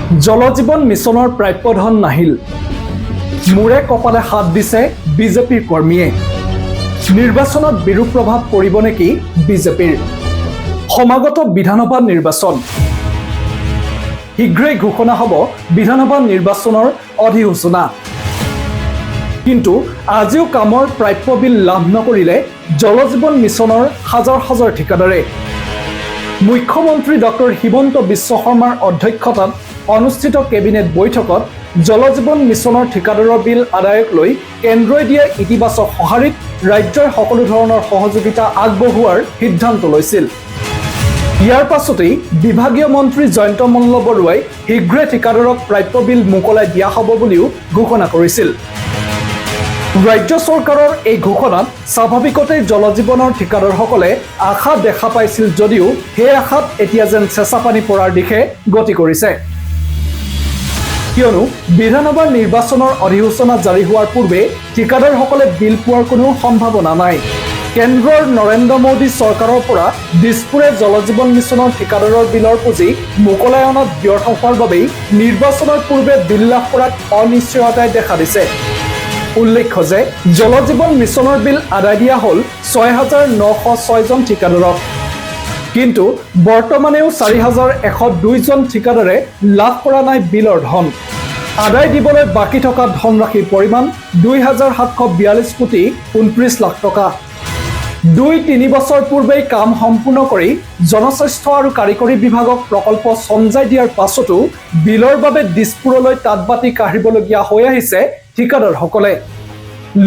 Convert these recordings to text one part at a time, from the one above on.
জলজীৱন মিছনৰ প্ৰাপ্যধন নাহিল। মূৰে কপালে হাত দিছে বিজেপিৰ কৰ্মীয়ে। নিৰ্বাচনত বিৰূপ প্ৰভাৱ পৰিব নেকি বিজেপিৰ? সমাগত বিধানসভা নিৰ্বাচন। শীঘ্ৰেই ঘোষণা হ'ব বিধানসভা নিৰ্বাচনৰ অধিসূচনা। কিন্তু আজিও কামৰ প্ৰাপ্য বিল লাভ নকৰিলে জলজীৱন মিছনৰ হাজাৰ হাজাৰ ঠিকাদাৰে। মুখ্যমন্ত্ৰী ডক্টৰ হিমন্ত বিশ্ব শৰ্মাৰ অধ্যক্ষতাত অনুষ্ঠিত কেবিনেট বৈঠকত জলজীৱন মিছনৰ ঠিকাদাৰৰ বিল আদায়ক লৈ কেন্দ্ৰই দিয়া ইতিবাচক সঁহাৰিত ৰাজ্যই সকলো ধৰণৰ সহযোগিতা আগবঢ়োৱাৰ সিদ্ধান্ত লৈছিল। ইয়াৰ পাছতেই বিভাগীয় মন্ত্ৰী জয়ন্ত মল্ল বৰুৱাই শীঘ্ৰে ঠিকাদাৰক প্ৰাপ্য বিল মোকলাই দিয়া হ'ব বুলিও ঘোষণা কৰিছিল। ৰাজ্য চৰকাৰৰ এই ঘোষণাত স্বাভাৱিকতেই জলজীৱনৰ ঠিকাদাৰসকলে আশা দেখা পাইছিল যদিও সেই আশাত এতিয়া যেন চেঁচা পানী পৰাৰ দিশে গতি কৰিছে। কিয়নো বিধানসভা নিৰ্বাচনৰ অধিসূচনা জাৰি হোৱাৰ পূৰ্বে ঠিকাদাৰসকলে বিল পোৱাৰ কোনো সম্ভাৱনা নাই। কেন্দ্ৰৰ নৰেন্দ্ৰ মোদী চৰকাৰৰ পৰা দিছপুৰে জলজীৱন মিছনৰ ঠিকাদাৰৰ বিলৰ পুঁজি মোকলাই অনাত ব্যৰ্থ হোৱাৰ বাবেই নিৰ্বাচনৰ পূৰ্বে বিল লাভ কৰাত অনিশ্চয়তাই দেখা দিছে। উল্লেখ্য যে জলজীৱন মিছনৰ বিল আদায় দিয়া হ'ল ৬,৯০৬ জন ঠিকাদাৰক। কিন্তু বৰ্তমানেও ৪,১০২ জন ঠিকাদাৰে লাভ কৰা নাই বিলৰ ধন। আদায় দিবলৈ বাকী থকা ধনৰাশিৰ পৰিমাণ ২,৭৪২ কোটি ২৯ লাখ টকা। ২-৩ বছৰ পূৰ্বেই কাম সম্পূৰ্ণ কৰি জনস্বাস্থ্য আৰু কাৰিকৰী বিভাগক প্ৰকল্প চমজাই দিয়াৰ পাছতো বিলৰ বাবে দিছপুৰলৈ তাঁতবাতি কাঢ়িবলগীয়া হৈ আহিছে ঠিকাদাৰসকলে।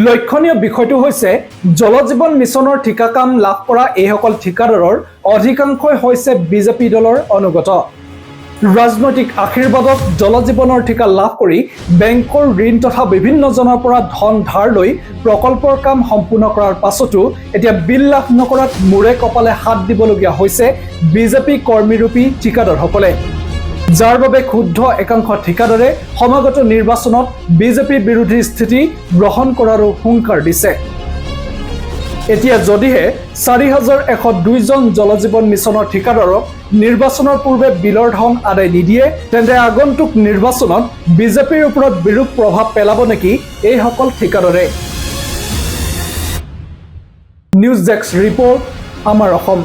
লক্ষণীয় বিষয়টো হৈছে জলজীৱন মিছনৰ ঠিকা কাম লাভ কৰা এইসকল ঠিকাদাৰৰ অধিকাংশই হৈছে বিজেপি দলৰ অনুগত। ৰাজনৈতিক আশীৰ্বাদত জলজীৱনৰ ঠিকা লাভ কৰি বেংকৰ ঋণ তথা বিভিন্নজনৰ পৰা ধন ধাৰ লৈ প্ৰকল্পৰ কাম সম্পূৰ্ণ কৰাৰ পাছতো এতিয়া বিল লাভ নকৰাত মূৰে কপালে হাত দিবলগীয়া হৈছে বিজেপি কৰ্মীৰূপী ঠিকাদাৰসকলে। যাৰ বাবে ক্ষুব্ধ একাংশ ঠিকাদাৰে সমাগত নিৰ্বাচনত বিজেপি বিৰোধী স্থিতি গ্ৰহণ কৰাৰো হুংকাৰ দিছে। এতিয়া যদিহে ৪,১০২ জন জলজীৱন মিছনৰ ঠিকাদাৰক নিৰ্বাচনৰ পূৰ্বে বিলৰ ধন আদায় নিদিয়ে তেন্তে আগন্তুক নিৰ্বাচনত বিজেপিৰ ওপৰত বিৰূপ প্ৰভাৱ পেলাব নেকি এইসকল ঠিকাদাৰে? নিউজ ডেস্ক ৰিপৰ্ট, আমাৰ অসম।